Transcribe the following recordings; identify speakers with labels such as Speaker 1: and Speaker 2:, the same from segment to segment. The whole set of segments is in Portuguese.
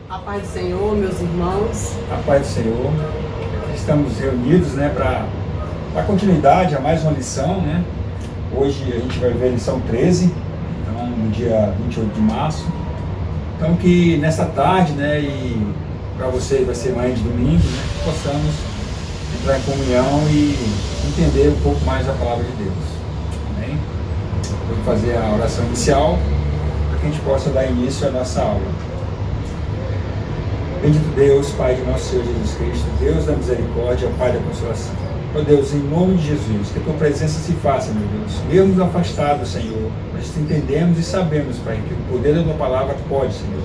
Speaker 1: A paz do Senhor, meus irmãos.
Speaker 2: A paz do Senhor. Estamos reunidos, para dar continuidade a mais uma lição, Hoje a gente vai ver a lição 13, então, no dia 28 de março. Então que nessa tarde, e para você vai ser mais de domingo, que possamos entrar em comunhão e entender um pouco mais a palavra de Deus. Amém? Vou fazer a oração inicial para que a gente possa dar início à nossa aula. Bendito Deus, Pai de nosso Senhor Jesus Cristo, Deus da misericórdia, Pai da consolação. Ó Deus, em nome de Jesus, que a Tua presença se faça, meu Deus. Mesmo afastados, Senhor, nós entendemos e sabemos, Pai, que o poder da Tua palavra pode, Senhor,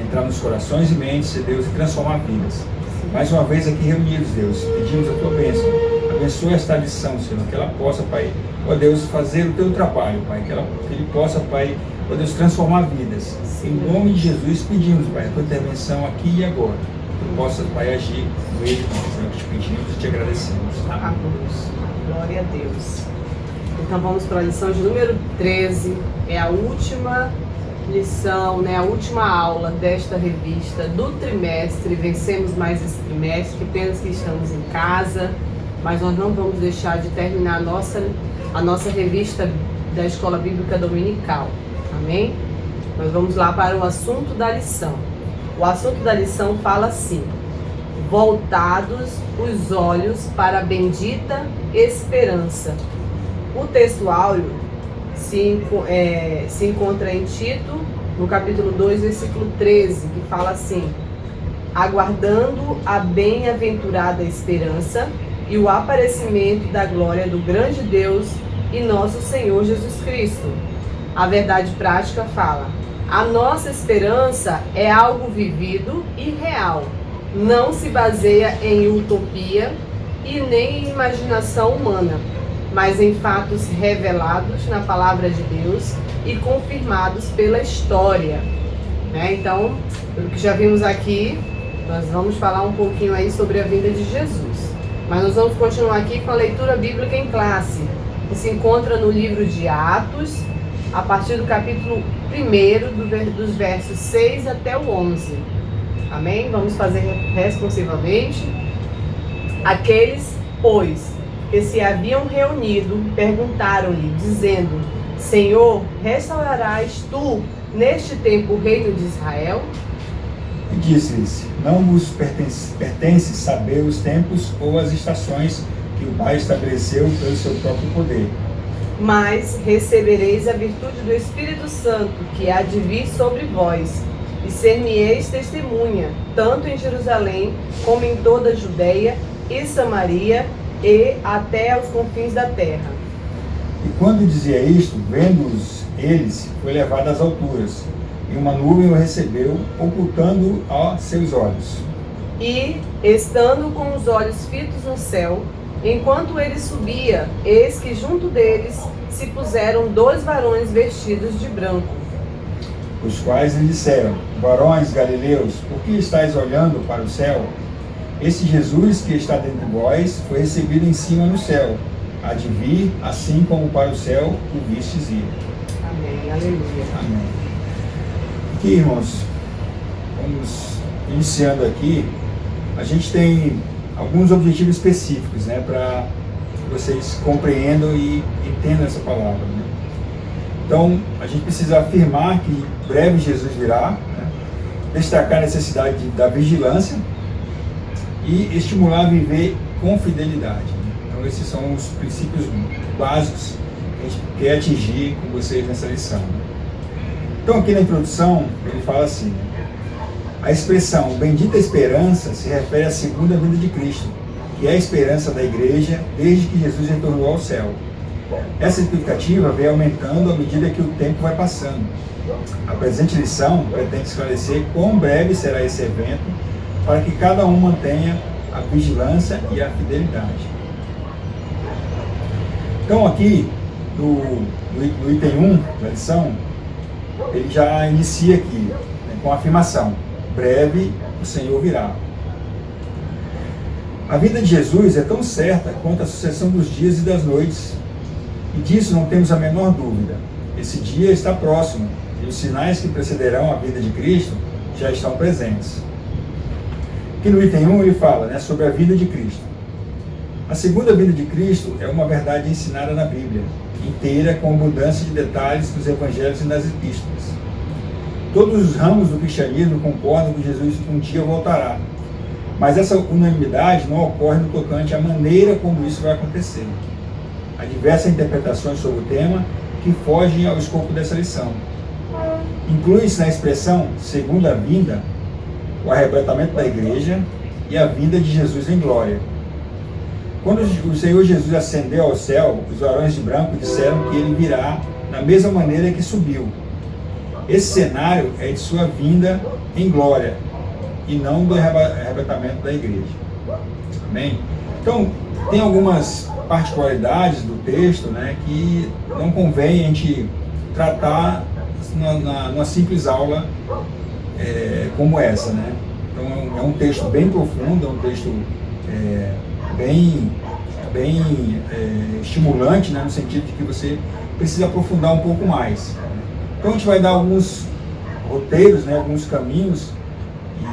Speaker 2: entrar nos corações e mentes, Deus, e transformar vidas. Mais uma vez aqui reunidos, Deus, pedimos a Tua bênção. Abençoa esta lição, Senhor, que ela possa, Pai, ó Deus, fazer o Teu trabalho, Pai, que ele possa, Pai, ó Deus, transformar vidas. Em nome de Jesus, pedimos, Pai, a Tua intervenção aqui e agora. Que Tu possas, Pai, agir no meio de nós. Nós te pedimos e te agradecemos.
Speaker 1: Amém. Glória a Deus. Então vamos para a lição de número 13. É a última lição, a última aula desta revista do trimestre. Vencemos mais esse trimestre, que apenas que estamos em casa, mas nós não vamos deixar de terminar a nossa revista da Escola Bíblica Dominical. Amém? Nós vamos lá para o assunto da lição. O assunto da lição fala assim: voltados os olhos para a bendita esperança. O texto áureo se encontra em Tito, no capítulo 2, versículo 13, que fala assim: aguardando a bem-aventurada esperança e o aparecimento da glória do grande Deus e nosso Senhor Jesus Cristo. A verdade prática fala: a nossa esperança é algo vivido e real. Não se baseia em utopia e nem em imaginação humana, mas em fatos revelados na palavra de Deus e confirmados pela história. Então, pelo que já vimos aqui, nós vamos falar um pouquinho aí sobre a vinda de Jesus. Mas nós vamos continuar aqui com a leitura bíblica em classe, que se encontra no livro de Atos, a partir do capítulo 1, dos versos 6 até o 11. Amém? Vamos fazer responsivamente. Aqueles, pois, que se haviam reunido, perguntaram-lhe, dizendo: Senhor, restaurarás tu neste tempo o reino de Israel?
Speaker 2: E disse-lhes: não vos pertence saber os tempos ou as estações que o Pai estabeleceu pelo seu próprio poder.
Speaker 1: Mas recebereis a virtude do Espírito Santo, que há de vir sobre vós, e ser-me-eis testemunha, tanto em Jerusalém, como em toda a Judeia e Samaria, e até aos confins da terra.
Speaker 2: E quando dizia isto, vendo-os eles, foi levado às alturas, e uma nuvem o recebeu, ocultando a seus olhos.
Speaker 1: E, estando com os olhos fitos no céu, enquanto ele subia, eis que junto deles se puseram 2 varões vestidos de branco.
Speaker 2: Os quais lhe disseram: varões galileus, por que estáis olhando para o céu? Esse Jesus que está dentre vós foi recebido em cima no céu. Há de vir, assim como para o céu o vistes ir.
Speaker 1: Amém. Aleluia.
Speaker 2: Amém. Aqui, irmãos, vamos iniciando aqui. A gente tem alguns objetivos específicos, para que vocês compreendam e entendam essa palavra. Então, a gente precisa afirmar que breve Jesus virá, destacar a necessidade da vigilância e estimular a viver com fidelidade. Então, esses são os princípios básicos que a gente quer atingir com vocês nessa lição. Então, aqui na introdução, ele fala assim: a expressão bendita esperança se refere à segunda vinda de Cristo, que é a esperança da igreja desde que Jesus retornou ao céu. Essa expectativa vem aumentando à medida que o tempo vai passando. A presente lição pretende esclarecer quão breve será esse evento, para que cada um mantenha a vigilância e a fidelidade. Então aqui, no item 1 da lição, ele já inicia aqui, com a afirmação: breve o Senhor virá. A vinda de Jesus é tão certa quanto a sucessão dos dias e das noites, e disso não temos a menor dúvida. Esse dia está próximo, e os sinais que precederão a vinda de Cristo já estão presentes. Aqui no item 1 ele fala, né, sobre a vida de Cristo. A segunda vinda de Cristo é uma verdade ensinada na Bíblia, inteira, com abundância de detalhes nos evangelhos e nas epístolas. Todos os ramos do cristianismo concordam que Jesus um dia voltará, mas essa unanimidade não ocorre no tocante à maneira como isso vai acontecer. Há diversas interpretações sobre o tema que fogem ao escopo dessa lição. Inclui-se na expressão segunda vinda o arrebatamento da igreja e a vinda de Jesus em glória. Quando o Senhor Jesus ascendeu ao céu, os varões de branco disseram que ele virá da mesma maneira que subiu. Esse cenário é de sua vinda em glória e não do arrebatamento da igreja. Amém? Então, tem algumas particularidades do texto, né, que não convém a gente tratar numa simples aula como essa, né? Então é um texto bem profundo, é um texto bem estimulante, né, no sentido de que você precisa aprofundar um pouco mais. Então a gente vai dar alguns roteiros, né, alguns caminhos,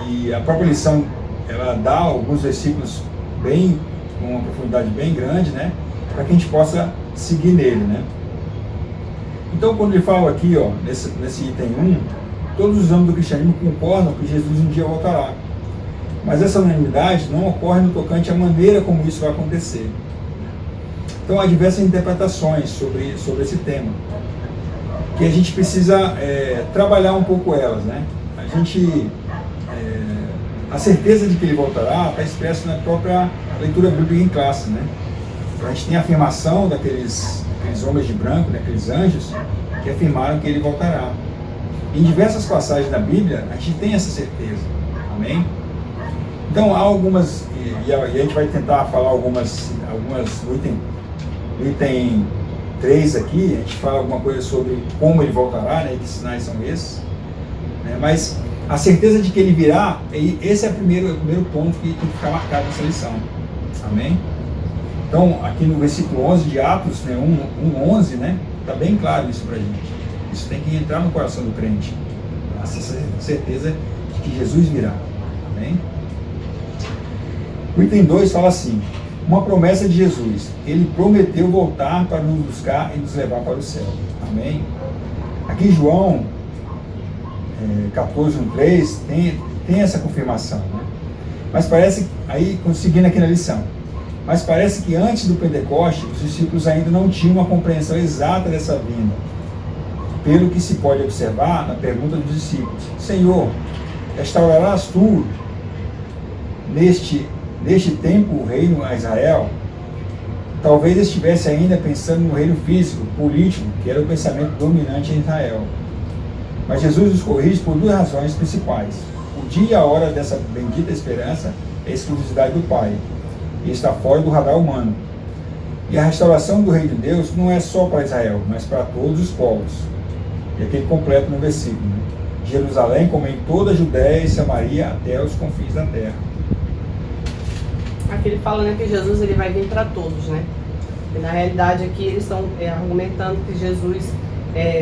Speaker 2: e a própria lição ela dá alguns versículos com uma profundidade bem grande, né, para que a gente possa seguir nele, né. Então quando ele fala aqui, ó, nesse item 1, todos os ramos do cristianismo concordam que Jesus um dia voltará. Mas essa unanimidade não ocorre no tocante à maneira como isso vai acontecer. Então há diversas interpretações sobre esse tema, que a gente precisa trabalhar um pouco elas, né? A certeza de que ele voltará está expressa na própria leitura bíblica em classe, né? A gente tem a afirmação daqueles homens de branco, daqueles anjos, que afirmaram que ele voltará. Em diversas passagens da Bíblia, a gente tem essa certeza. Amém? Então, há algumas, e a gente vai tentar falar algumas no item 3 aqui, a gente fala alguma coisa sobre como ele voltará, né, que sinais são esses. Né, mas a certeza de que ele virá, esse é o primeiro ponto que tem que ficar marcado nessa lição. Amém? Então, aqui no versículo 11 de Atos, né, 1:11, né, está bem claro isso para a gente. Isso tem que entrar no coração do crente. Essa certeza de que Jesus virá. Amém? O item 2 fala assim: uma promessa de Jesus. Ele prometeu voltar para nos buscar e nos levar para o céu. Amém? Aqui em João 14:1-3 tem essa confirmação. Né? Mas parece, aí seguindo aqui na lição, mas parece que antes do Pentecoste, os discípulos ainda não tinham uma compreensão exata dessa vinda. Pelo que se pode observar na pergunta dos discípulos: Senhor, restaurarás tu neste tempo o reino a Israel? Talvez estivesse ainda pensando no reino físico, político, que era o pensamento dominante em Israel. Mas Jesus os corrige por duas razões principais. O dia e a hora dessa bendita esperança é a exclusividade do Pai, e está fora do radar humano. E a restauração do reino de Deus não é só para Israel, mas para todos os povos. E aqui completo no versículo, né? Jerusalém, como em toda a Judéia e Samaria, até os confins da terra.
Speaker 1: Aqui ele fala, né, que Jesus ele vai vir para todos, né? E na realidade aqui eles estão argumentando que Jesus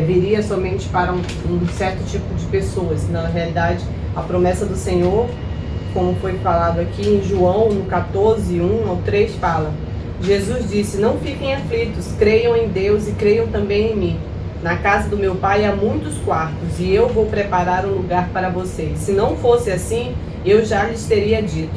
Speaker 1: viria somente para um certo tipo de pessoas. Na realidade, a promessa do Senhor, como foi falado aqui em João, no 14:1-3, fala: Jesus disse: não fiquem aflitos, creiam em Deus e creiam também em mim. Na casa do meu pai há muitos quartos, e eu vou preparar um lugar para vocês. Se não fosse assim, eu já lhes teria dito.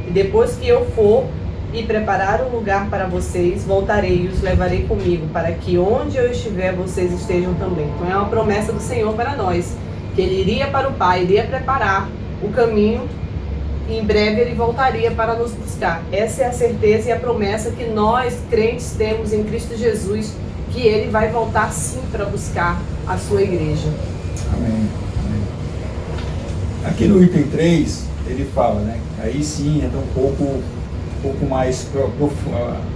Speaker 1: E depois que eu for e preparar um lugar para vocês, voltarei e os levarei comigo, para que onde eu estiver, vocês estejam também. Então é uma promessa do Senhor para nós, que Ele iria para o Pai, iria preparar o caminho, e em breve Ele voltaria para nos buscar. Essa é a certeza e a promessa que nós, crentes, temos em Cristo Jesus, que Ele vai voltar sim para buscar a sua igreja.
Speaker 2: Amém. Amém. Aqui no item 3, ele fala, né? Aí sim entra um pouco mais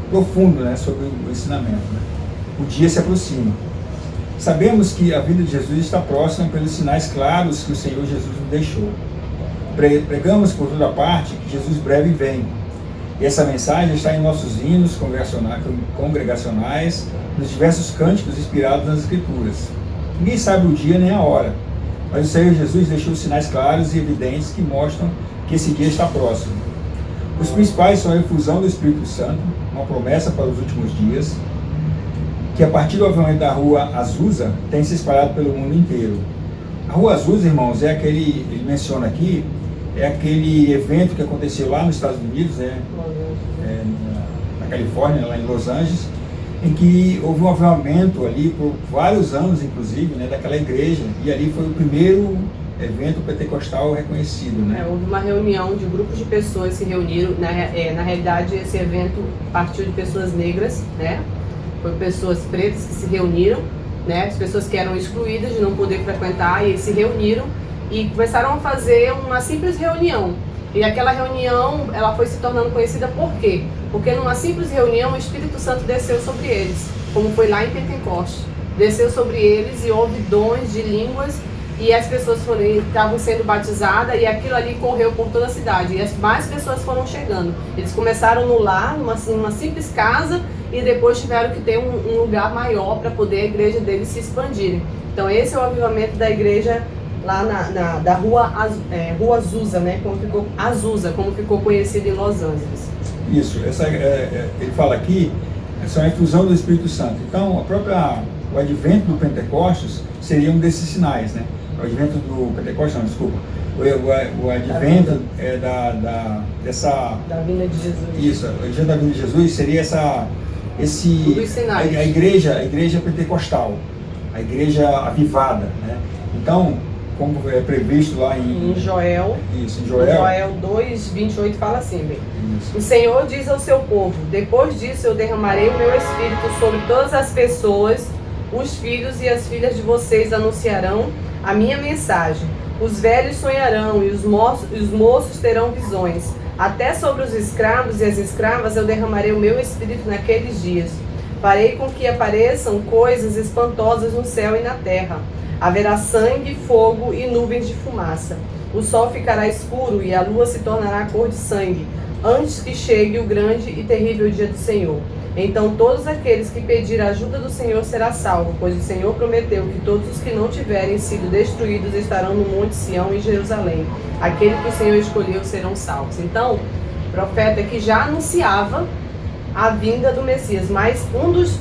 Speaker 2: profundo, né, sobre o ensinamento. Né? O dia se aproxima. Sabemos que a vida de Jesus está próxima pelos sinais claros que o Senhor Jesus nos deixou. Pregamos por toda parte que Jesus breve vem. E essa mensagem está em nossos hinos congregacionais, nos diversos cânticos inspirados nas Escrituras. Ninguém sabe o dia nem a hora, Mas o Senhor Jesus deixou sinais claros e evidentes que mostram que esse dia está próximo. Os principais são a efusão do Espírito Santo, uma promessa para os últimos dias, que a partir do avivamento da Rua Azusa tem se espalhado pelo mundo inteiro. A Rua Azusa, irmãos, é aquele, ele menciona aqui, é aquele evento que aconteceu lá nos Estados Unidos, né, na Califórnia, lá em Los Angeles, em que houve um avivamento ali por vários anos, inclusive, né, daquela igreja, e ali foi o primeiro evento pentecostal reconhecido, né?
Speaker 1: Houve uma reunião de grupos de pessoas que se reuniram, na realidade esse evento partiu de pessoas negras, né? Foi pessoas pretas que se reuniram, né? As pessoas que eram excluídas de não poder frequentar, e eles se reuniram e começaram a fazer uma simples reunião. E aquela reunião, ela foi se tornando conhecida por quê? Porque numa simples reunião o Espírito Santo desceu sobre eles, como foi lá em Pentecostes. Desceu sobre eles e houve dons de línguas, e as pessoas estavam sendo batizadas, e aquilo ali correu por toda a cidade, e as mais pessoas foram chegando. Eles começaram no lar, numa simples casa, e depois tiveram que ter um lugar maior para poder a igreja deles se expandir. Então esse é o avivamento da igreja lá da Rua Azusa, né? Como ficou conhecido em Los Angeles.
Speaker 2: Isso, ele fala aqui, essa é a infusão do Espírito Santo. Então, o advento do Pentecostes seria um desses sinais, né? O advento do Pentecostes, não, desculpa. O advento
Speaker 1: da vinda de Jesus.
Speaker 2: Isso, o advento da vinda de Jesus seria
Speaker 1: sinais.
Speaker 2: A igreja pentecostal, a igreja avivada, né? Então, como é previsto lá em
Speaker 1: Joel.
Speaker 2: Isso, em
Speaker 1: Joel 2:28 fala assim, bem. O Senhor diz ao seu povo: depois disso eu derramarei o meu espírito sobre todas as pessoas, os filhos e as filhas de vocês anunciarão a minha mensagem. Os velhos sonharão e os moços terão visões. Até sobre os escravos e as escravas eu derramarei o meu espírito naqueles dias. Farei com que apareçam coisas espantosas no céu e na terra. Haverá sangue, fogo e nuvens de fumaça. O sol ficará escuro e a lua se tornará cor de sangue, antes que chegue o grande e terrível dia do Senhor. Então todos aqueles que pedirem a ajuda do Senhor será salvo, pois o Senhor prometeu que todos os que não tiverem sido destruídos estarão no Monte Sião e Jerusalém. Aquele que o Senhor escolheu serão salvos. Então, o profeta que já anunciava a vinda do Messias, mas um dos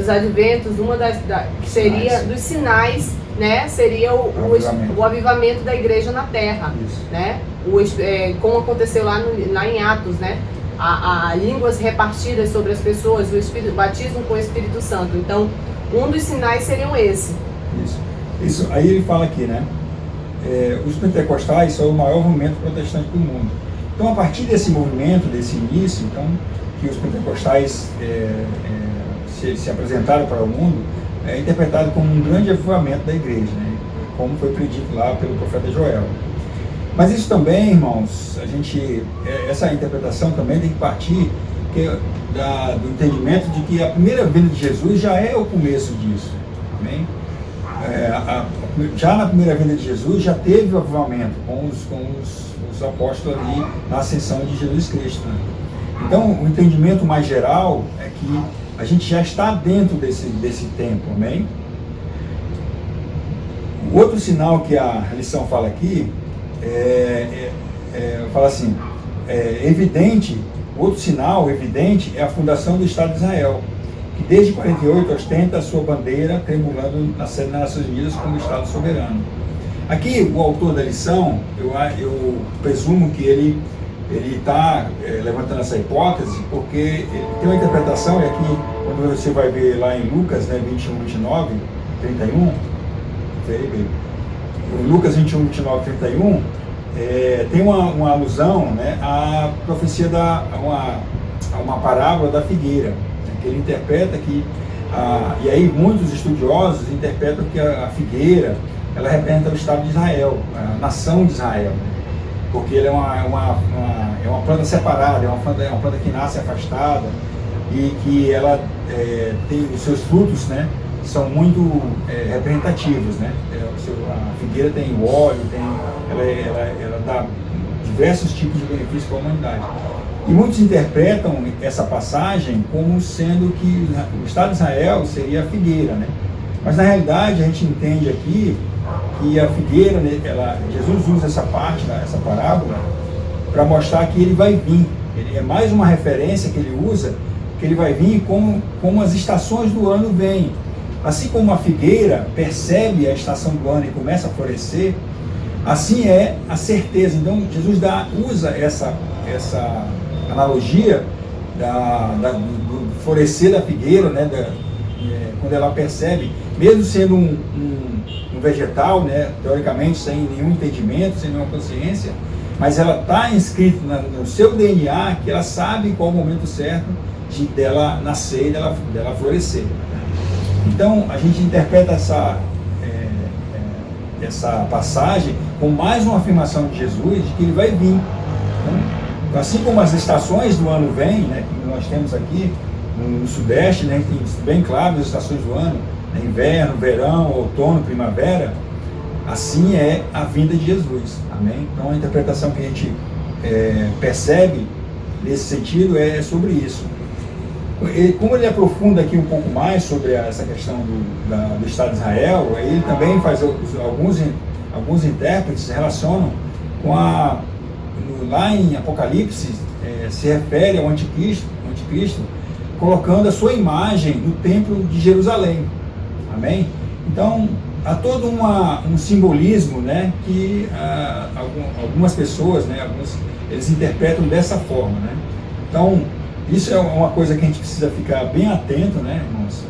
Speaker 1: adventos, que seria dos sinais, né, seria o avivamento da igreja na terra, né? Como aconteceu lá em Atos, né? A línguas repartidas sobre as pessoas, o batismo com o Espírito Santo. Então, um dos sinais seriam esse.
Speaker 2: Isso. Aí ele fala aqui, né? Os pentecostais são o maior movimento protestante do mundo. Então, a partir desse movimento, desse início, então, que os pentecostais se apresentaram para o mundo, é interpretado como um grande avivamento da igreja, né? Como foi predito lá pelo profeta Joel. Mas isso também, irmãos, essa interpretação também tem que partir do entendimento de que a primeira vinda de Jesus já é o começo disso. Amém? Já na primeira vinda de Jesus já teve o avivamento com os apóstolos ali na ascensão de Jesus Cristo, né? Então, o entendimento mais geral é que a gente já está dentro desse tempo, amém? O outro sinal que a lição fala aqui fala assim, evidente, outro sinal evidente é a fundação do Estado de Israel, que desde 48 ostenta a sua bandeira tremulando na sede das Nações Unidas como Estado soberano. Aqui, o autor da lição, eu presumo que ele está levantando essa hipótese porque ele tem uma interpretação, e aqui, quando você vai ver lá em Lucas, né, 21, 29, 31, Lucas 21, 29, 31, tem uma alusão, né, à profecia a uma parábola da figueira, né, que ele interpreta que, e aí muitos estudiosos interpretam que a figueira, ela representa o Estado de Israel, a nação de Israel, né, porque ele é uma planta separada, é uma planta que nasce afastada e que ela tem os seus frutos, né, são muito representativos, né? A figueira tem o óleo, ela dá diversos tipos de benefícios para a humanidade. E muitos interpretam essa passagem como sendo que o Estado de Israel seria a figueira, né? Mas na realidade a gente entende aqui que a figueira, Jesus usa essa parte, essa parábola, para mostrar que ele vai vir. Ele é mais uma referência que ele usa, que ele vai vir como as estações do ano vêm. Assim como a figueira percebe a estação do ano e começa a florescer, assim é a certeza. Então Jesus usa essa analogia do florescer da figueira, né, quando ela percebe, mesmo sendo um vegetal, né, teoricamente sem nenhum entendimento, sem nenhuma consciência, mas ela está inscrita no seu DNA que ela sabe qual o momento certo dela nascer e dela florescer. Então a gente interpreta essa passagem com mais uma afirmação de Jesus de que ele vai vir. Então, assim como as estações do ano vêm, né, que nós temos aqui no Sudeste, né, tem bem claro as estações do ano, né, inverno, verão, outono, primavera, assim é a vinda de Jesus. Amém? Então a interpretação que a gente percebe nesse sentido é sobre isso. Como ele aprofunda aqui um pouco mais sobre essa questão do Estado de Israel, ele também faz alguns intérpretes relacionam com lá em Apocalipse, se refere ao anticristo, colocando a sua imagem no templo de Jerusalém. Amém? Então há todo um simbolismo, né, que algumas pessoas, né, eles interpretam dessa forma, né? Então isso é uma coisa que a gente precisa ficar bem atento, né, irmãos?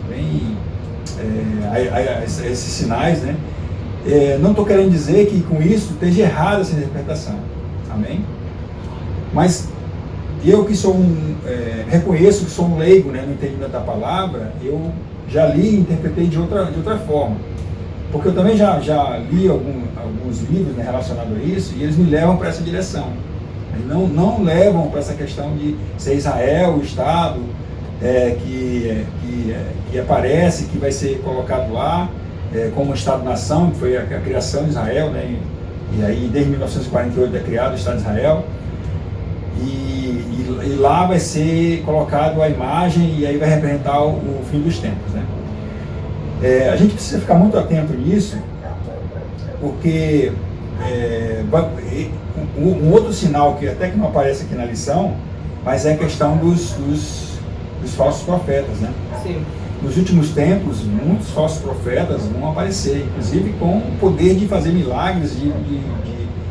Speaker 2: A esses sinais, né? Não estou querendo dizer que com isso esteja errada essa interpretação. Amém? Mas eu que sou reconheço que sou um leigo, né, no entendimento da palavra, eu já li e interpretei de outra forma. Porque eu também já li alguns livros, né, relacionados a isso, e eles me levam para essa direção. Não levam para essa questão de ser Israel, o Estado que aparece, que vai ser colocado lá como Estado-nação, que foi a criação de Israel, né? E aí desde 1948 é criado o Estado de Israel, e lá vai ser colocado a imagem e aí vai representar o fim dos tempos, né? A gente precisa ficar muito atento nisso, porque um outro sinal que até que não aparece aqui na lição, mas é a questão dos falsos profetas, né?
Speaker 1: Sim.
Speaker 2: Nos últimos tempos, muitos falsos profetas vão aparecer, inclusive com o poder de fazer milagres, de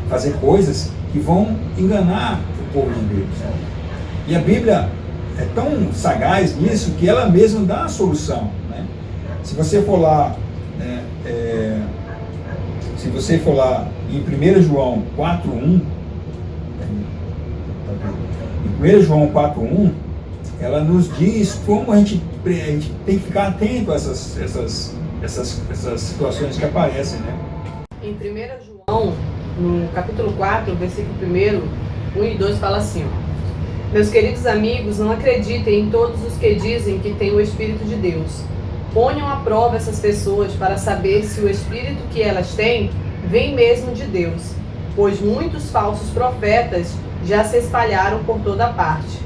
Speaker 2: fazer coisas que vão enganar o povo de Deus. E a Bíblia é tão sagaz nisso que ela mesma dá a solução, né? Se você for lá, em 1 João 4:1, em 1 João 4:1, ela nos diz como a gente tem que ficar atento a essas situações que aparecem, né?
Speaker 1: Em 1 João, no capítulo 4, versículo 1 e 2, fala assim, ó: Meus queridos amigos, não acreditem em todos os que dizem que têm o Espírito de Deus. Ponham à prova essas pessoas para saber se o Espírito que elas têm vem mesmo de Deus, pois muitos falsos profetas já se espalharam por toda parte.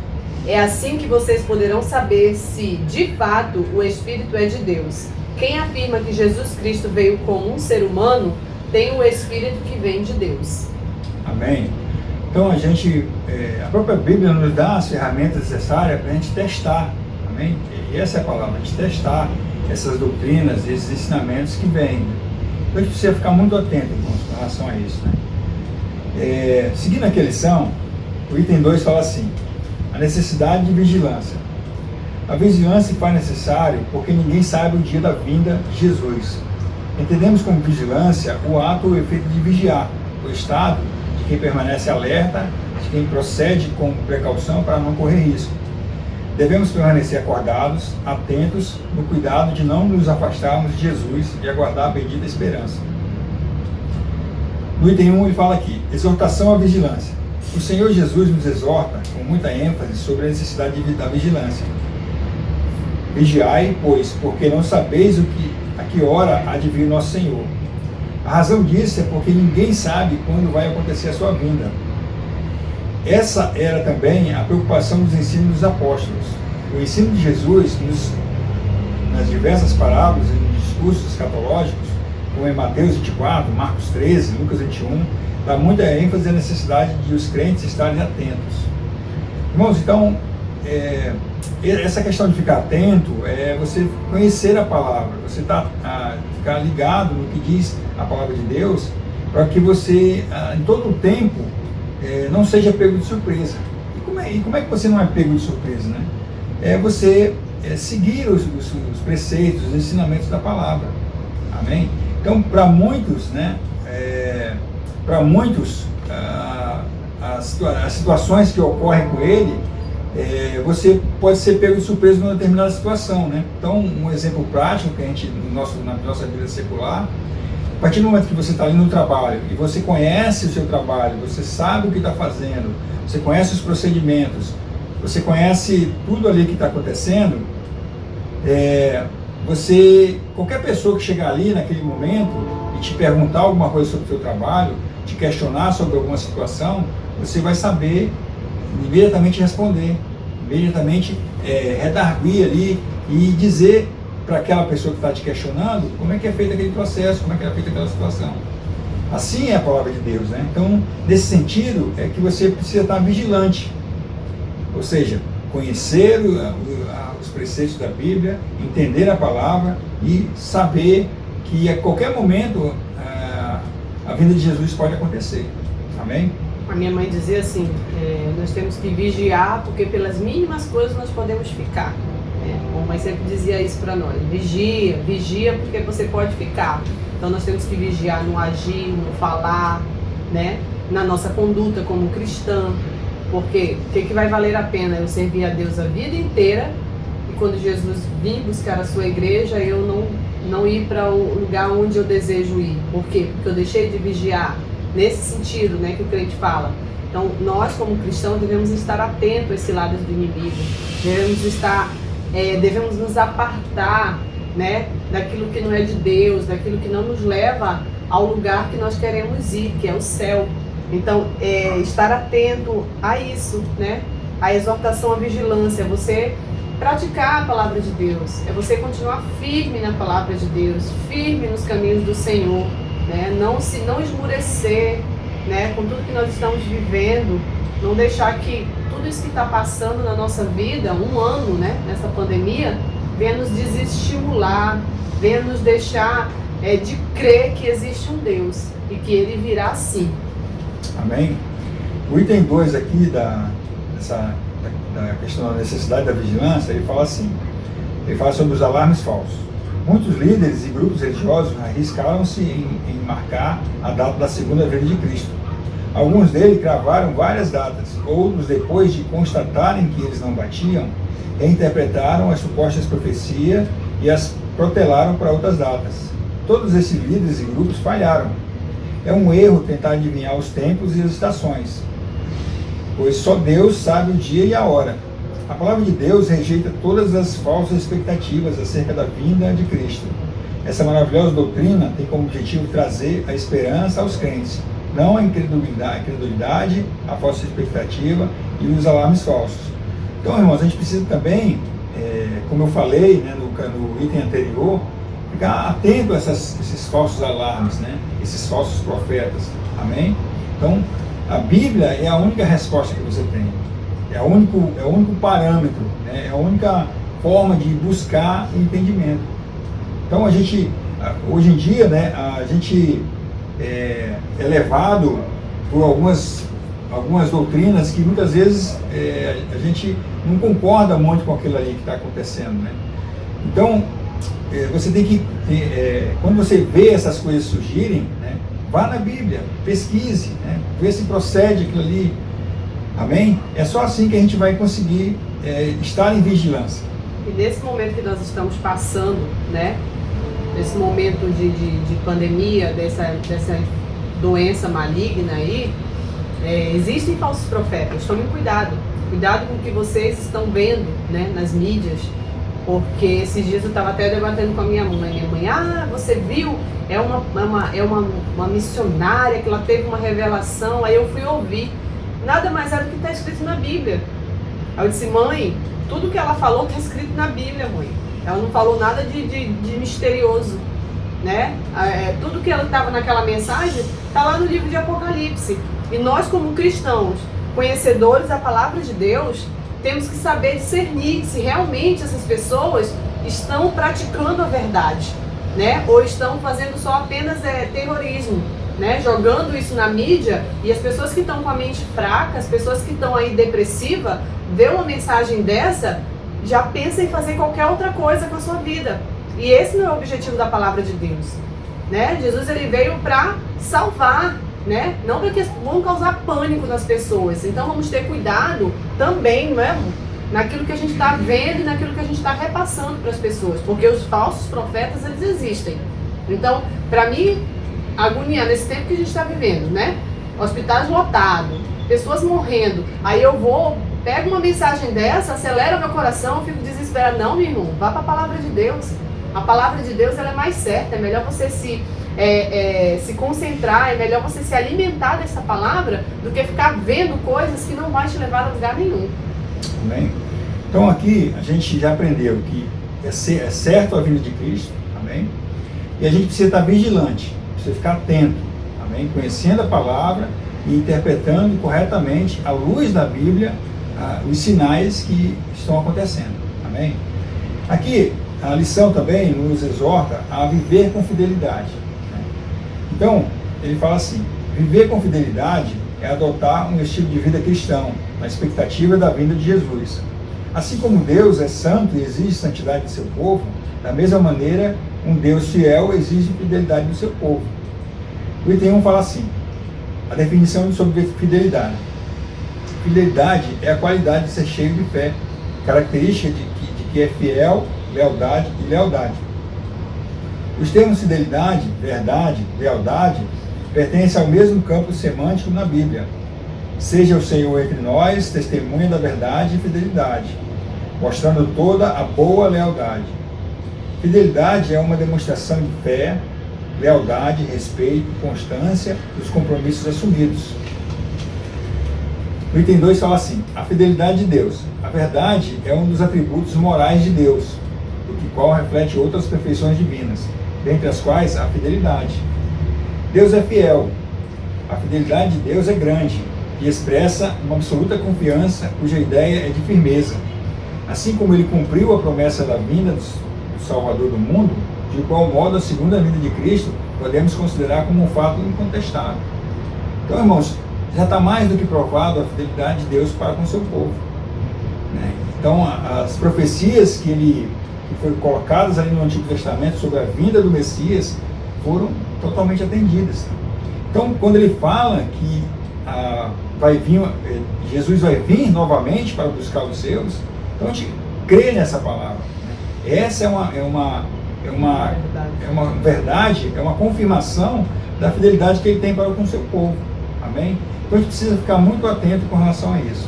Speaker 1: É assim que vocês poderão saber se, de fato, o Espírito é de Deus. Quem afirma que Jesus Cristo veio como um ser humano, tem o Espírito que vem de Deus.
Speaker 2: Amém? Então a própria Bíblia nos dá as ferramentas necessárias para a gente testar. Amém? E essa é a palavra, a gente testar essas doutrinas, esses ensinamentos que vêm. Então a gente precisa ficar muito atento, irmãos, com relação a isso, né? Seguindo aqui a lição, o item 2 fala assim: a necessidade de vigilância. A vigilância se faz necessário porque ninguém sabe o dia da vinda de Jesus. Entendemos como vigilância o ato ou o efeito de vigiar, o estado de quem permanece alerta, de quem procede com precaução para não correr risco. Devemos permanecer acordados, atentos, no cuidado de não nos afastarmos de Jesus e aguardar a bendita esperança. No item 1 ele fala aqui: exortação à vigilância. O Senhor Jesus nos exorta com muita ênfase sobre a necessidade da vigilância. Vigiai, pois, porque não sabeis a que hora há de vir nosso Senhor. A razão disso é porque ninguém sabe quando vai acontecer a sua vinda. Essa era também a preocupação dos ensinos dos apóstolos. O ensino de Jesus, nas diversas parábolas e nos discursos escatológicos, como em Mateus 24, Marcos 13, Lucas 21, dá muita ênfase à necessidade de os crentes estarem atentos. Irmãos, então, essa questão de ficar atento é você conhecer a palavra, você ficar ligado no que diz a palavra de Deus, para que você, em todo o tempo, não seja pego de surpresa. E como é que você não é pego de surpresa, né? É você seguir os preceitos, os ensinamentos da palavra. Amém? Então, para muitos, né, as situações que ocorrem com ele, você pode ser pego de surpresa numa determinada situação, né? Então, um exemplo prático que a gente, na nossa vida secular, a partir do momento que você está ali no trabalho e você conhece o seu trabalho, você sabe o que está fazendo, você conhece os procedimentos, você conhece tudo ali que está acontecendo, qualquer pessoa que chegar ali naquele momento e te perguntar alguma coisa sobre o seu trabalho, te questionar sobre alguma situação, você vai saber imediatamente responder, imediatamente redarguir ali e dizer para aquela pessoa que está te questionando como é que é feito aquele processo, como é que é feita aquela situação. Assim é a palavra de Deus, né? Então, nesse sentido, é que você precisa estar vigilante, ou seja, conhecer os preceitos da Bíblia, entender a palavra e saber que a qualquer momento a vinda de Jesus pode acontecer. Amém?
Speaker 1: A minha mãe dizia assim, nós temos que vigiar, porque pelas mínimas coisas nós podemos ficar. A mãe sempre dizia isso para nós, vigia porque você pode ficar. Então nós temos que vigiar no agir, no falar, né? Na nossa conduta como cristã, porque o que vai valer a pena eu servir a Deus a vida inteira e quando Jesus vir buscar a sua igreja eu não ir para o lugar onde eu desejo ir. Por quê? Porque eu deixei de vigiar, nesse sentido, né, que o crente fala. Então nós como cristãos devemos estar atentos a esse lado do inimigo, devemos nos apartar, né, daquilo que não é de Deus, daquilo que não nos leva ao lugar que nós queremos ir, que é o céu. Então, estar atento a isso, né? A exortação, a vigilância, é você praticar a palavra de Deus, é você continuar firme na palavra de Deus, firme nos caminhos do Senhor, né? Não esmurecer, né, com tudo que nós estamos vivendo, não deixar que tudo isso que está passando na nossa vida, um ano, né, nessa pandemia, venha nos desestimular, venha nos deixar de crer que existe um Deus e que Ele virá sim.
Speaker 2: Amém? O item 2 aqui da questão da necessidade da vigilância, ele fala assim, ele fala sobre os alarmes falsos. Muitos líderes e grupos religiosos arriscaram-se em marcar a data da segunda vinda de Cristo. Alguns deles cravaram várias datas, outros, depois de constatarem que eles não batiam, reinterpretaram as supostas profecias e as protelaram para outras datas. Todos esses líderes e grupos falharam. É um erro tentar adivinhar os tempos e as estações, pois só Deus sabe o dia e a hora. A palavra de Deus rejeita todas as falsas expectativas acerca da vinda de Cristo. Essa maravilhosa doutrina tem como objetivo trazer a esperança aos crentes, não a incredulidade, a falsa expectativa e os alarmes falsos. Então, irmãos, a gente precisa também, como eu falei, né, no item anterior, ficar atento a esses falsos alarmes, né, esses falsos profetas. Amém? Então, a Bíblia é a única resposta que você tem. É o único parâmetro, né, é a única forma de buscar o entendimento. Então, a gente, hoje em dia, né, a gente é levado por algumas doutrinas que muitas vezes a gente não concorda muito com aquilo ali que está acontecendo, né? Então, você tem que, quando você vê essas coisas surgirem, né, vá na Bíblia, pesquise, né, vê se procede aquilo ali. Amém? É só assim que a gente vai conseguir estar em vigilância.
Speaker 1: E nesse momento que nós estamos passando, né, nesse momento de pandemia, dessa doença maligna aí, existem falsos profetas. Tomem cuidado com o que vocês estão vendo, né, nas mídias, porque esses dias eu estava até debatendo com a minha mãe, você viu, é uma missionária que ela teve uma revelação, aí eu fui ouvir, nada mais é do que está escrito na Bíblia. Aí eu disse, mãe, tudo que ela falou está escrito na Bíblia, mãe. Ela não falou nada de misterioso. né? Tudo que ela estava naquela mensagem está lá no livro de Apocalipse. E nós, como cristãos, conhecedores da palavra de Deus, temos que saber discernir se realmente essas pessoas estão praticando a verdade, né? Ou estão fazendo só apenas terrorismo, né? Jogando isso na mídia, e as pessoas que estão com a mente fraca, as pessoas que estão aí depressiva, vê uma mensagem dessa, já pensa em fazer qualquer outra coisa com a sua vida. E esse não é o objetivo da palavra de Deus, né? Jesus, ele veio para salvar, né? Não para que vão causar pânico nas pessoas. Então vamos ter cuidado também, não é? Naquilo que a gente está vendo e naquilo que a gente está repassando para as pessoas, porque os falsos profetas, eles existem. Então, para mim, agoniar nesse tempo que a gente está vivendo, né? Hospitais lotados, pessoas morrendo, aí eu pego uma mensagem dessa, acelera meu coração, eu fico desesperado. Não, meu irmão, vá para a palavra de Deus. A palavra de Deus, ela é mais certa, é melhor você se concentrar, é melhor você se alimentar dessa palavra do que ficar vendo coisas que não vai te levar a lugar nenhum.
Speaker 2: Amém? Então aqui a gente já aprendeu que é certo a vinda de Cristo, amém? E a gente precisa estar vigilante, precisa ficar atento, amém? Conhecendo a palavra e interpretando corretamente, à luz da Bíblia, os sinais que estão acontecendo, amém? Aqui a lição também nos exorta a viver com fidelidade, né? Então ele fala assim: viver com fidelidade é adotar um estilo de vida cristão, na expectativa da vinda de Jesus. Assim como Deus é santo e exige santidade do seu povo, da mesma maneira, um Deus fiel exige fidelidade do seu povo. O item 1 fala assim: a definição sobre fidelidade. Fidelidade é a qualidade de ser cheio de fé, característica de que é fiel, lealdade e lealdade. Os termos fidelidade, verdade, lealdade pertencem ao mesmo campo semântico na Bíblia. Seja o Senhor entre nós, testemunha da verdade e fidelidade, mostrando toda a boa lealdade. Fidelidade é uma demonstração de fé, lealdade, respeito, constância dos compromissos assumidos. O item 2 fala assim: a fidelidade de Deus. A verdade é um dos atributos morais de Deus, o que qual reflete outras perfeições divinas, dentre as quais a fidelidade. Deus é fiel. A fidelidade de Deus é grande e expressa uma absoluta confiança, cuja ideia é de firmeza. Assim como ele cumpriu a promessa da vinda do Salvador do mundo, de igual modo a segunda vinda de Cristo podemos considerar como um fato incontestável. Então, irmãos, já está mais do que provado a fidelidade de Deus para com o seu povo, né? Então, as profecias que foram colocadas ali no Antigo Testamento sobre a vinda do Messias foram totalmente atendidas. Então, quando ele fala que Jesus vai vir novamente para buscar os seus, então a gente crê nessa palavra, né? Essa é uma verdade, é uma confirmação da fidelidade que ele tem para com o seu povo, amém? Então a gente precisa ficar muito atento com relação a isso.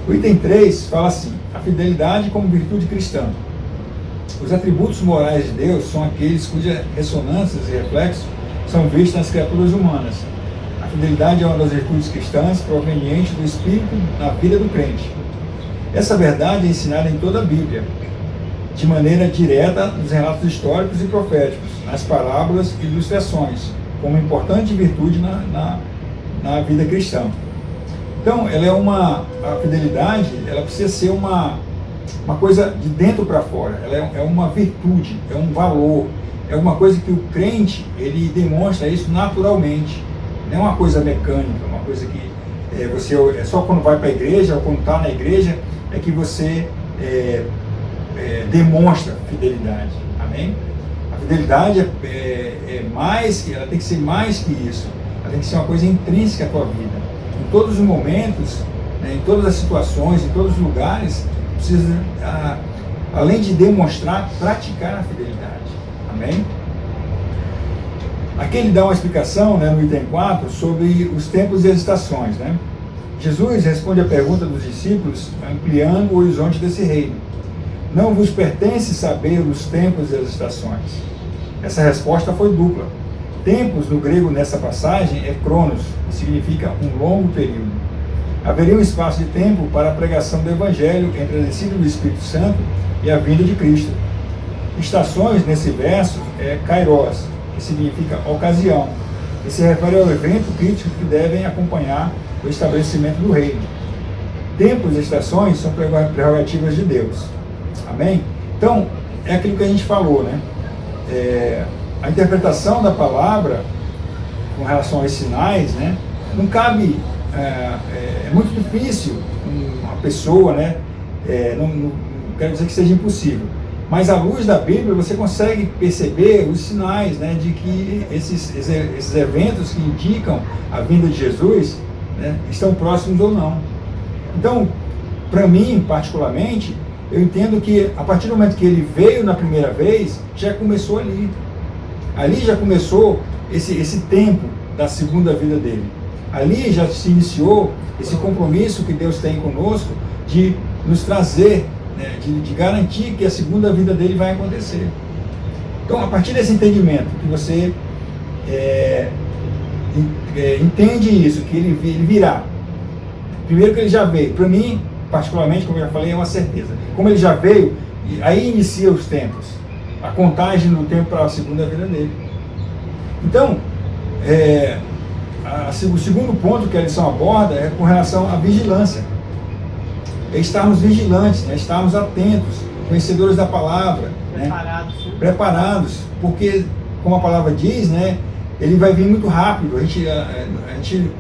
Speaker 2: O item 3 fala assim: a fidelidade como virtude cristã. Os atributos morais de Deus são aqueles cujas ressonâncias e reflexos são vistos nas criaturas humanas. A fidelidade é uma das virtudes cristãs proveniente do Espírito na vida do crente. Essa verdade é ensinada em toda a Bíblia, de maneira direta nos relatos históricos e proféticos, nas parábolas e ilustrações, como importante virtude na vida cristã. Então, a fidelidade, ela precisa ser uma coisa de dentro para fora. Ela é uma virtude, é um valor, é uma coisa que o crente, ele demonstra isso naturalmente. Não é uma coisa mecânica, uma coisa que é só quando vai para a igreja ou quando está na igreja é que você demonstra fidelidade. Amém? A fidelidade ela tem que ser mais que isso. Ela tem que ser uma coisa intrínseca à tua vida. Em todos os momentos, né, em todas as situações, em todos os lugares, precisa, além de demonstrar, praticar a fidelidade. Amém? Aqui ele dá uma explicação, né, no item 4 sobre os tempos e as estações, né? Jesus responde a pergunta dos discípulos ampliando o horizonte desse reino. Não vos pertence saber os tempos e as estações. Essa resposta foi dupla. Tempos, no grego, nessa passagem, é cronos, que significa um longo período. Haveria um espaço de tempo para a pregação do Evangelho entre a descida do Espírito Santo e a vinda de Cristo. Estações, nesse verso, é kairos, que significa ocasião, e se refere ao evento crítico que devem acompanhar o estabelecimento do reino. Tempos e estações são prerrogativas de Deus. Amém? Então, é aquilo que a gente falou, né? A interpretação da palavra com relação aos sinais, né? Não cabe, é muito difícil uma pessoa, né? Não quero dizer que seja impossível, mas à luz da Bíblia você consegue perceber os sinais, né? De que esses eventos que indicam a vinda de Jesus, né? Estão próximos ou não. Então, para mim, particularmente, eu entendo que a partir do momento que ele veio na primeira vez, já começou ali. Ali já começou esse tempo da segunda vida dele. Ali já se iniciou esse compromisso que Deus tem conosco de nos trazer, né, de garantir que a segunda vida dele vai acontecer. Então, a partir desse entendimento, que você entende isso, que ele virá. Primeiro que ele já veio. Para mim, particularmente, como eu já falei, é uma certeza. Como ele já veio, aí inicia os tempos. A contagem no tempo para a segunda vida dele. Então, o segundo ponto que a lição aborda é com relação à vigilância. É estarmos vigilantes, né? Estarmos atentos, conhecedores da palavra.
Speaker 1: Preparados.
Speaker 2: Né? Preparados, porque, como a palavra diz, né? Ele vai vir muito rápido. A gente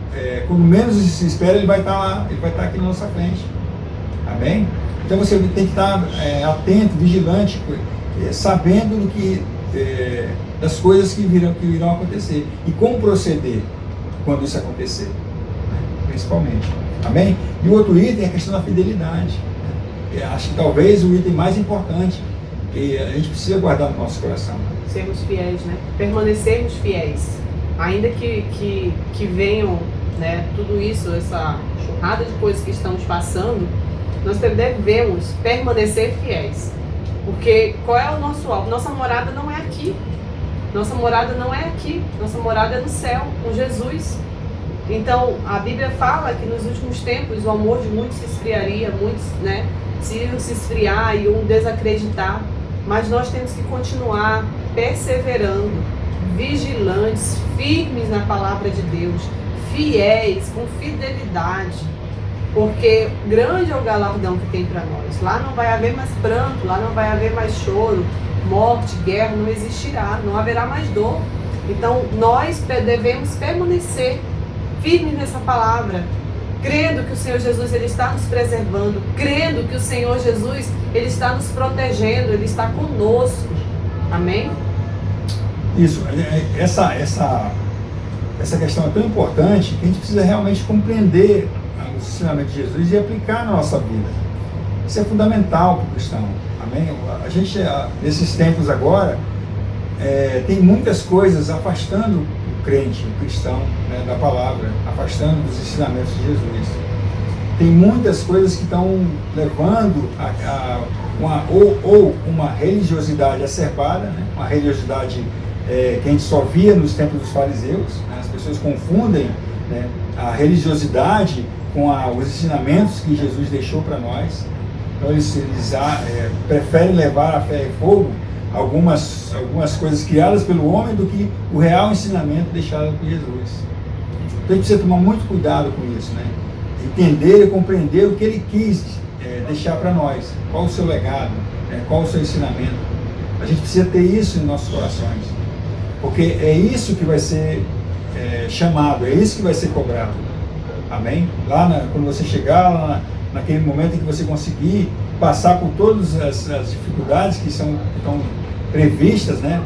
Speaker 2: quando menos se espera, ele vai estar lá, ele vai estar aqui na nossa frente. Amém? Então você tem que estar atento, vigilante, sabendo do que, das coisas que irão acontecer e como proceder quando isso acontecer, né? Principalmente. Amém? E o outro item é a questão da fidelidade. Acho que talvez o item mais importante que a gente precisa guardar no nosso coração.
Speaker 1: Sermos fiéis, né? Permanecermos fiéis. Ainda que venham, né, tudo isso, essa churrada de coisas que estamos passando, nós devemos permanecer fiéis. Porque qual é o nosso alvo? Nossa morada não é aqui. Nossa morada não é aqui. Nossa morada é no céu, com Jesus. Então, a Bíblia fala que nos últimos tempos o amor de muitos se esfriaria, muitos, né, iriam se esfriar e iam desacreditar. Mas nós temos que continuar perseverando, vigilantes, firmes na palavra de Deus, fiéis, com fidelidade, porque grande é o galardão que tem para nós. Lá não vai haver mais pranto, lá não vai haver mais choro, morte, guerra, não existirá, não haverá mais dor. Então nós devemos permanecer firmes nessa palavra, crendo que o Senhor Jesus ele está nos preservando, crendo que o Senhor Jesus ele está nos protegendo, ele está conosco. Amém?
Speaker 2: Isso, essa questão é tão importante que a gente precisa realmente compreender os ensinamentos de Jesus e aplicar na nossa vida. Isso é fundamental para o cristão. Amém? A gente, nesses tempos agora, tem muitas coisas afastando o crente, o cristão, né, da palavra, afastando dos ensinamentos de Jesus. Tem muitas coisas que estão levando a uma religiosidade acerbada, né, uma religiosidade que a gente só via nos tempos dos fariseus, né? As pessoas confundem, né, a religiosidade com os ensinamentos que Jesus deixou para nós. Então eles preferem levar a fé em fogo algumas coisas criadas pelo homem do que o real ensinamento deixado por Jesus. Então a gente precisa tomar muito cuidado com isso, né? Entender e compreender o que ele quis deixar para nós, qual o seu legado, qual o seu ensinamento. A gente precisa ter isso em nossos corações, porque é isso que vai ser chamado, é isso que vai ser cobrado. Amém? Quando você chegar naquele momento em que você conseguir passar por todas as dificuldades que estão previstas, né,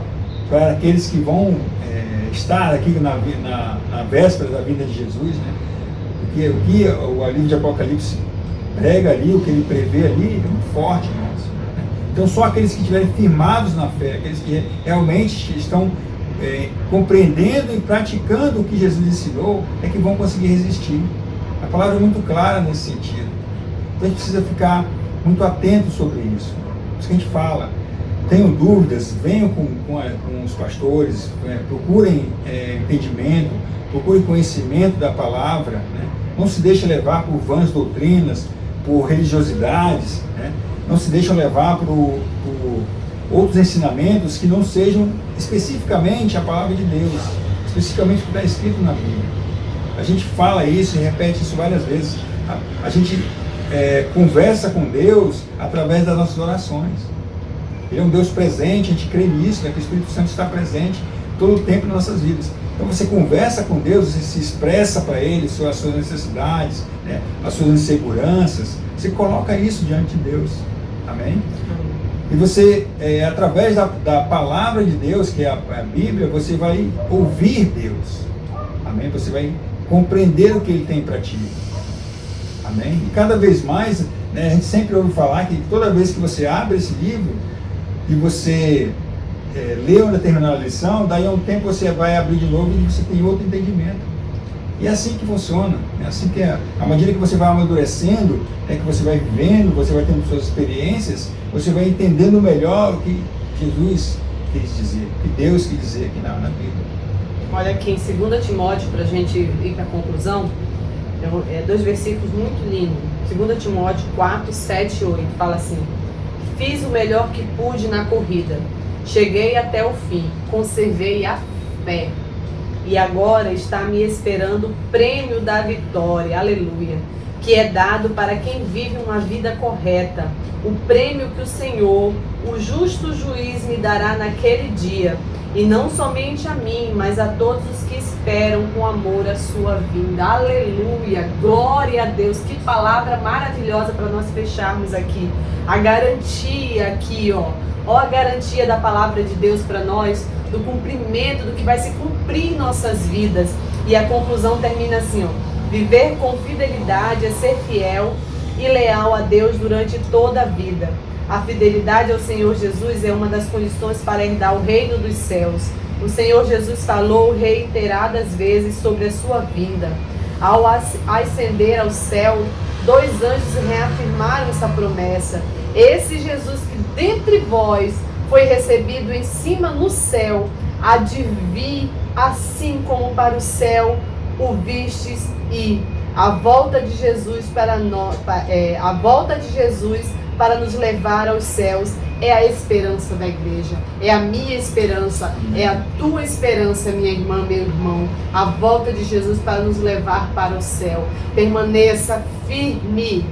Speaker 2: para aqueles que vão estar aqui na véspera da vinda de Jesus, né? Porque o que o livro de Apocalipse prega ali, o que ele prevê ali, é muito forte, irmãos. Então só aqueles que estiverem firmados na fé, aqueles que realmente estão compreendendo e praticando o que Jesus ensinou, é que vão conseguir resistir. A palavra é muito clara nesse sentido. Então a gente precisa ficar muito atento sobre isso. Por isso que a gente fala, tenham dúvidas, venham com os pastores, procurem entendimento, procurem conhecimento da palavra, né? Não se deixem levar por vãs doutrinas, por religiosidades, né? Não se deixem levar por outros ensinamentos que não sejam especificamente a palavra de Deus, especificamente o que está escrito na Bíblia. A gente fala isso e repete isso várias vezes. A gente conversa com Deus através das nossas orações. Ele é um Deus presente, a gente crê nisso, né, que o Espírito Santo está presente todo o tempo nas nossas vidas. Então você conversa com Deus, você se expressa para Ele as suas necessidades, né, as suas inseguranças, você coloca isso diante de Deus. Amém? E você, através da palavra de Deus, que é a Bíblia, você vai ouvir Deus. Amém? Você vai compreender o que Ele tem para ti. Amém? E cada vez mais, né, a gente sempre ouve falar que toda vez que você abre esse livro e você lê uma determinada lição, daí a um tempo você vai abrir de novo e você tem outro entendimento. E é assim que funciona. É assim que à medida que você vai amadurecendo, que você vai vivendo, você vai tendo suas experiências, você vai entendendo melhor o que Jesus quis dizer, o que Deus quis dizer aqui na Bíblia.
Speaker 1: Olha aqui em 2 Timóteo, para a gente ir para a conclusão, 2 versículos muito lindos. 2 Timóteo 4, 7 e 8, fala assim: fiz o melhor que pude na corrida, cheguei até o fim, conservei a fé, e agora está me esperando o prêmio da vitória, aleluia, que é dado para quem vive uma vida correta, o prêmio que o Senhor, o justo juiz, me dará naquele dia, e não somente a mim, mas a todos os que esperam com amor a sua vinda. Aleluia, glória a Deus. Que palavra maravilhosa para nós fecharmos aqui. A garantia aqui, ó a garantia da palavra de Deus para nós, do cumprimento, do que vai se cumprir em nossas vidas. E a conclusão termina assim, viver com fidelidade é ser fiel e leal a Deus durante toda a vida. A fidelidade ao Senhor Jesus é uma das condições para herdar o reino dos céus. O Senhor Jesus falou reiteradas vezes sobre a sua vinda. Ao ascender ao céu, 2 anjos reafirmaram essa promessa. Esse Jesus que dentre vós foi recebido em cima no céu, há de vir assim como para o céu o vistes ir. A volta de Jesus para nos levar aos céus é a esperança da igreja, é a minha esperança, é a tua esperança, minha irmã, meu irmão. A volta de Jesus para nos levar para o céu. Permaneça firme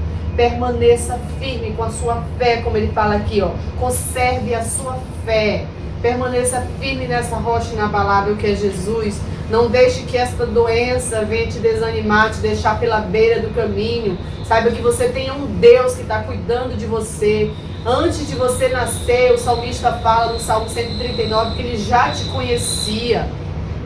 Speaker 1: com a sua fé, como ele fala aqui, conserve a sua fé. Permaneça firme nessa rocha inabalável que é Jesus. Não deixe que esta doença venha te desanimar, te deixar pela beira do caminho. Saiba que você tem um Deus que está cuidando de você. Antes de você nascer, o salmista fala no Salmo 139 que ele já te conhecia.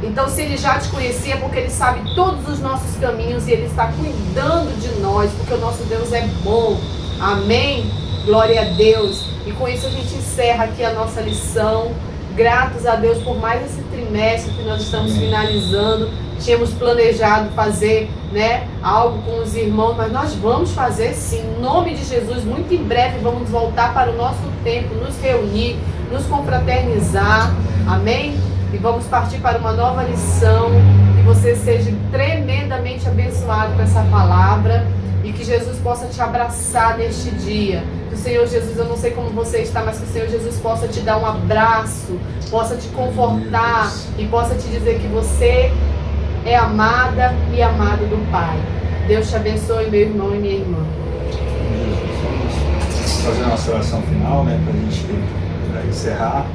Speaker 1: Então, se ele já te conhecia, é porque ele sabe todos os nossos caminhos e ele está cuidando de nós, porque o nosso Deus é bom. Amém? Glória a Deus. E com isso a gente encerra aqui a nossa lição. Gratos a Deus por mais esse trimestre que nós estamos finalizando. Tínhamos planejado fazer, algo com os irmãos, mas nós vamos fazer sim, em nome de Jesus. Muito em breve vamos voltar para o nosso tempo, nos reunir, nos confraternizar. Amém? E vamos partir para uma nova lição. Que você seja tremendamente abençoado com essa palavra e que Jesus possa te abraçar neste dia. Que o Senhor Jesus, eu não sei como você está, mas que o Senhor Jesus possa te dar um abraço, possa te confortar e possa te dizer que você é amada e amado do Pai. Deus te abençoe, meu irmão e minha irmã.
Speaker 2: Vamos fazer a nossa oração final, para a gente encerrar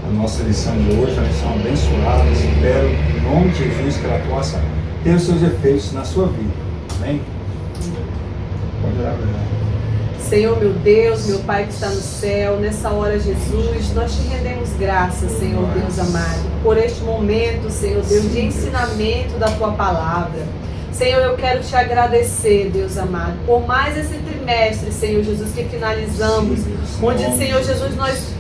Speaker 2: a nossa lição de hoje, a lição abençoada. Espero, em nome de Jesus, que ela possa ter os seus efeitos na sua vida. Amém? Pode orar, verdade.
Speaker 1: Senhor, meu Deus, meu Pai que está no céu, nessa hora, Jesus, nós te rendemos graças, Senhor Deus amado, por este momento, Senhor Deus, de ensinamento da Tua palavra. Senhor, eu quero te agradecer, Deus amado, por mais esse trimestre, Senhor Jesus, que finalizamos, onde, Senhor Jesus, nós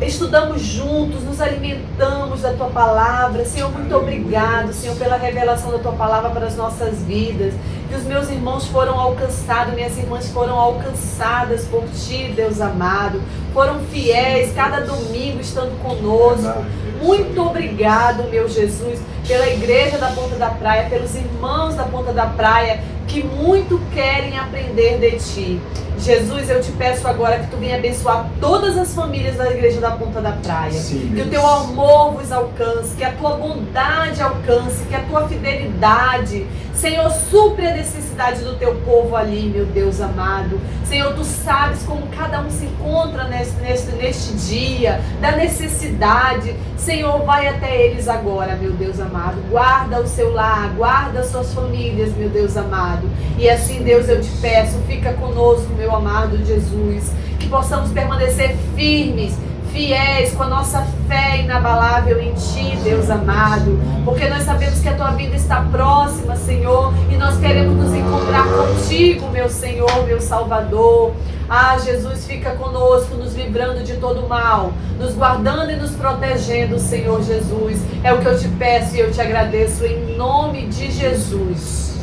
Speaker 1: estudamos juntos, nos alimentamos da Tua palavra. Senhor, muito obrigado, Senhor, pela revelação da Tua palavra para as nossas vidas. Que os meus irmãos foram alcançados, minhas irmãs foram alcançadas por Ti, Deus amado. Foram fiéis, cada domingo estando conosco. Muito obrigado, meu Jesus. pela igreja da Ponta da Praia, pelos irmãos da Ponta da Praia, que muito querem aprender de Ti. Jesus, eu te peço agora que Tu venha abençoar todas as famílias da igreja da Ponta da Praia.
Speaker 2: Sim,
Speaker 1: que o Teu amor vos alcance, que a Tua bondade alcance, que a Tua fidelidade, Senhor, supre a necessidade do Teu povo ali, meu Deus amado. Senhor, Tu sabes como cada um se encontra neste dia, da necessidade. Senhor, vai até eles agora, meu Deus amado. Guarda o seu lar, guarda as suas famílias, meu Deus amado. E assim, Deus, eu te peço, fica conosco, meu amado Jesus, que possamos permanecer firmes, fiéis, com a nossa fé inabalável em Ti, Deus amado, porque nós sabemos que a Tua vida está próxima, Senhor, e nós queremos nos encontrar contigo, meu Senhor, meu Salvador. Ah, Jesus, fica conosco, nos livrando de todo mal, nos guardando e nos protegendo, Senhor Jesus. É o que eu te peço e eu te agradeço em nome de Jesus.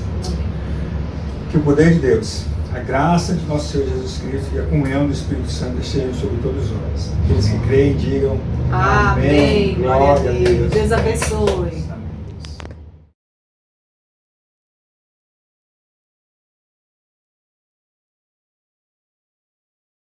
Speaker 2: Que o poder de Deus, a graça de nosso Senhor Jesus Cristo e a comunhão do Espírito Santo estejam sobre todos nós. Aqueles que creem, digam
Speaker 1: Amém. Glória a
Speaker 2: Deus.
Speaker 1: Deus abençoe.